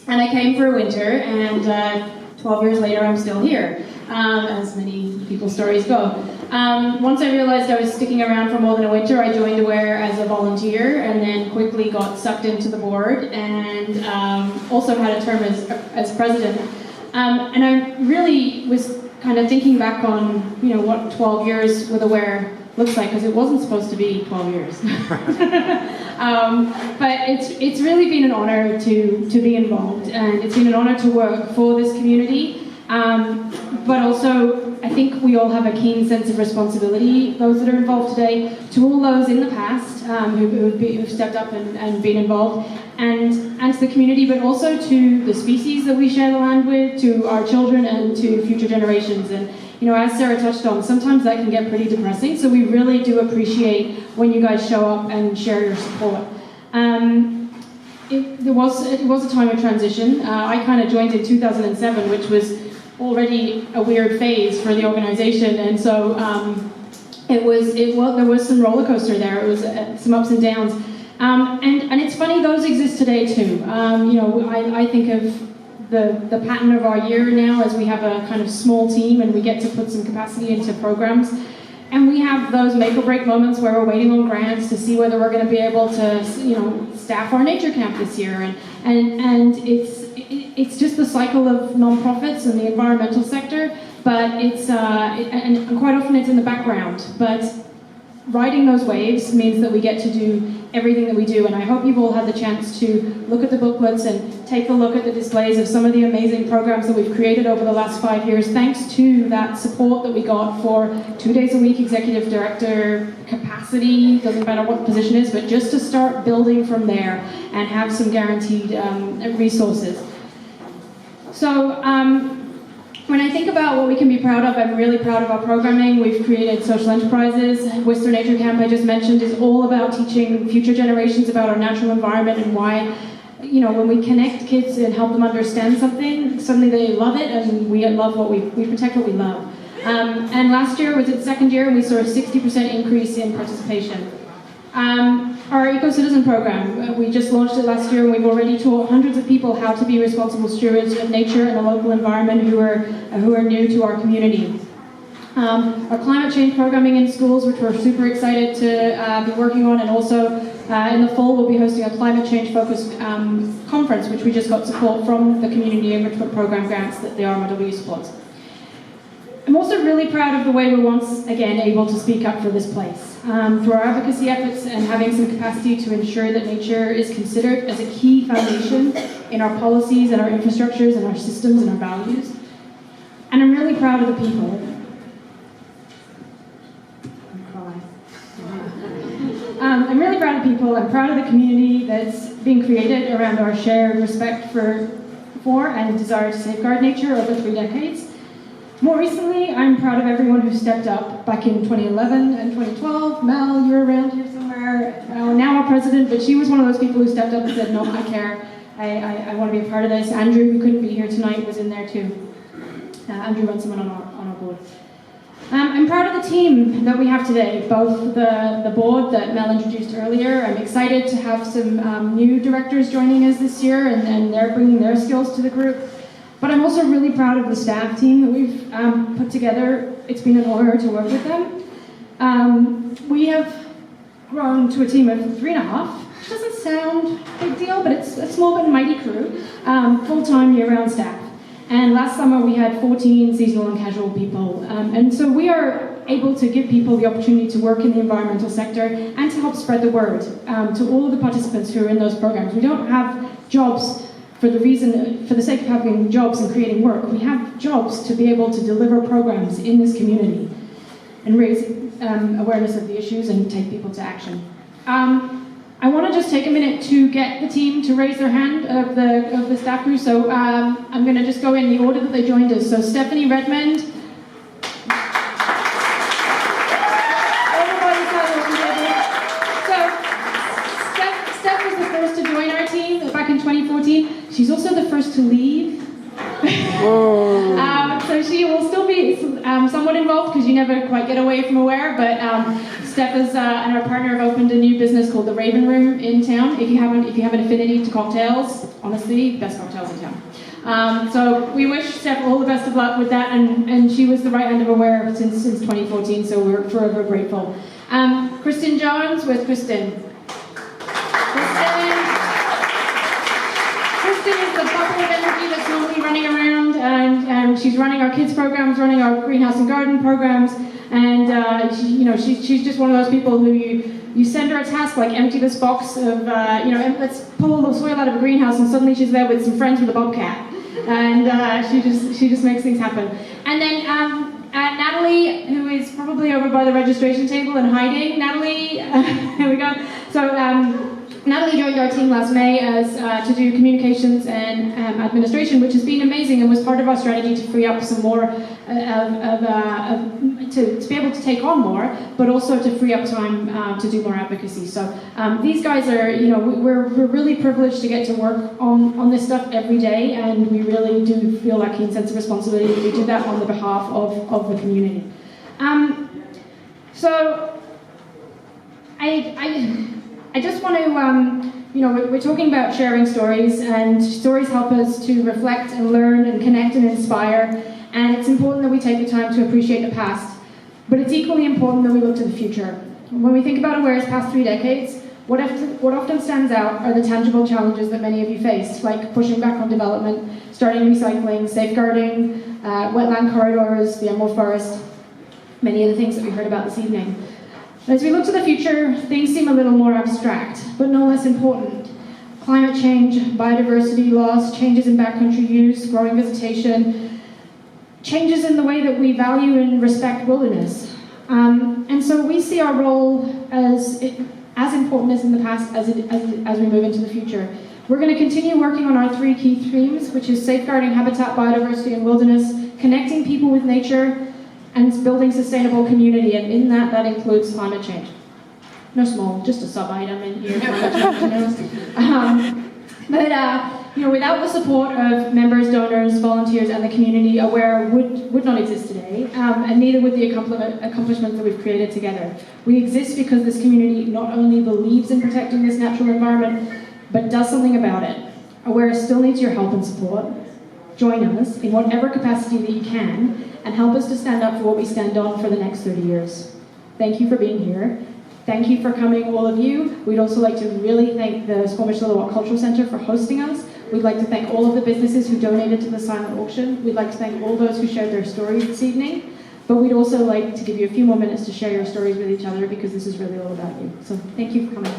And I came for a winter, and 12 years later I'm still here, as many people's stories go. Once I realized I was sticking around for more than a winter, I joined Aware as a volunteer and then quickly got sucked into the board and also had a term as president. And I really was kind of thinking back on, what 12 years with Aware looks like, because it wasn't supposed to be 12 years. But it's really been an honor to be involved, and it's been an honor to work for this community. But also, I think we all have a keen sense of responsibility, those that are involved today, to all those in the past who've stepped up and been involved, and to the community, but also to the species that we share the land with, to our children and to future generations. And as Sarah touched on, sometimes that can get pretty depressing, so we really do appreciate when you guys show up and share your support. It was a time of transition. I kind of joined in 2007, which was already a weird phase for the organization, and so there was some roller coaster there. It was some ups and downs, and it's funny, those exist today too. I think of the pattern of our year now as we have a kind of small team and we get to put some capacity into programs, and we have those make or break moments where we're waiting on grants to see whether we're going to be able to staff our nature camp this year, and it's just the cycle of nonprofits and the environmental sector, but and quite often it's in the background, but riding those waves means that we get to do everything that we do. And I hope you've all had the chance to look at the booklets and take a look at the displays of some of the amazing programs that we've created over the last 5 years, thanks to that support that we got for 2 days a week executive director capacity, doesn't matter what the position is, but just to start building from there and have some guaranteed resources. So when I think about what we can be proud of, I'm really proud of our programming. We've created social enterprises. Whistler Nature Camp, I just mentioned, is all about teaching future generations about our natural environment and why, when we connect kids and help them understand something, suddenly they love it, and we love we protect what we love. And last year was its second year, and we saw a 60% increase in participation. Our Eco-Citizen program, we just launched it last year, and we've already taught hundreds of people how to be responsible stewards of nature and the local environment who are new to our community. Our climate change programming in schools, which we're super excited to be working on, and also in the fall we'll be hosting a climate change focused conference, which we just got support from the Community Enrichment Program grants that the RMW supports. I'm also really proud of the way we're once again able to speak up for this place. Through our advocacy efforts and having some capacity to ensure that nature is considered as a key foundation in our policies and our infrastructures and our systems and our values. And I'm really proud of the people. I'm really proud of people. I'm proud of the community that's being created around our shared respect for and desire to safeguard nature over 3 decades. More recently, I'm proud of everyone who stepped up back in 2011 and 2012. Mel, you're around here somewhere. Now our president, but she was one of those people who stepped up and said, no, I care. I want to be a part of this. Andrew, who couldn't be here tonight, was in there too. Andrew runs someone on our board. I'm proud of the team that we have today, both the board that Mel introduced earlier. I'm excited to have some new directors joining us this year, and they're bringing their skills to the group. But I'm also really proud of the staff team that we've put together. It's been an honor to work with them. We have grown to a team of 3.5, which doesn't sound a big deal, but it's a small but mighty crew, full-time year-round staff. And last summer we had 14 seasonal and casual people. And so we are able to give people the opportunity to work in the environmental sector and to help spread the word to all of the participants who are in those programs. We don't have jobs for the sake of having jobs and creating work. We have jobs to be able to deliver programs in this community and raise awareness of the issues and take people to action. I want to just take a minute to get the team to raise their hand of the staff crew. So I'm going to just go in the order that they joined us. So Stephanie Redmond. Everybody's had a So Steph was the first to join our team back in 2014. She's also the first to leave. So she will still be somewhat involved because you never quite get away from Aware, but Steph and our partner have opened a new business called the Raven Room in town. If you have an affinity to cocktails, honestly, best cocktails in town. So we wish Steph all the best of luck with that, and she was the right hand of Aware since 2014, so we're forever grateful. Kristen Jones with Kristen. Kristen is the bubble of energy that's normally running around, and she's running our kids programs, running our greenhouse and garden programs, and she's just one of those people who you send her a task like empty this box of let's pull all the soil out of a greenhouse, and suddenly she's there with some friends with a bobcat, and she just makes things happen. And then Natalie, who is probably over by the registration table and hiding. Natalie, here we go. So Natalie joined our team last May to do communications and administration, which has been amazing and was part of our strategy to free up some more, to be able to take on more, but also to free up time to do more advocacy. So these guys are, we're really privileged to get to work on this stuff every day, and we really do feel that keen sense of responsibility to do that on the behalf of the community. So I just want to, we're talking about sharing stories, and stories help us to reflect and learn and connect and inspire, and it's important that we take the time to appreciate the past, but it's equally important that we look to the future. When we think about Aware's past 3 decades, what often stands out are the tangible challenges that many of you faced, like pushing back on development, starting recycling, safeguarding, wetland corridors, the Emerald Forest, many of the things that we heard about this evening. As we look to the future, things seem a little more abstract, but no less important. Climate change, biodiversity loss, changes in backcountry use, growing visitation, changes in the way that we value and respect wilderness. And so we see our role as important as in the past as we move into the future. We're going to continue working on our 3 key themes, which is safeguarding habitat, biodiversity, and wilderness, connecting people with nature, and building sustainable community, and in that includes climate change. No small, just a sub-item in here. Without the support of members, donors, volunteers, and the community, Aware would not exist today, and neither would the accomplishments that we've created together. We exist because this community not only believes in protecting this natural environment, but does something about it. Aware still needs your help and support. Join us in whatever capacity that you can, and help us to stand up for what we stand on for the next 30 years. Thank you for being here. Thank you for coming, all of you. We'd also like to really thank the Squamish Lillooet Cultural Centre for hosting us. We'd like to thank all of the businesses who donated to the silent auction. We'd like to thank all those who shared their stories this evening. But we'd also like to give you a few more minutes to share your stories with each other, because this is really all about you. So thank you for coming.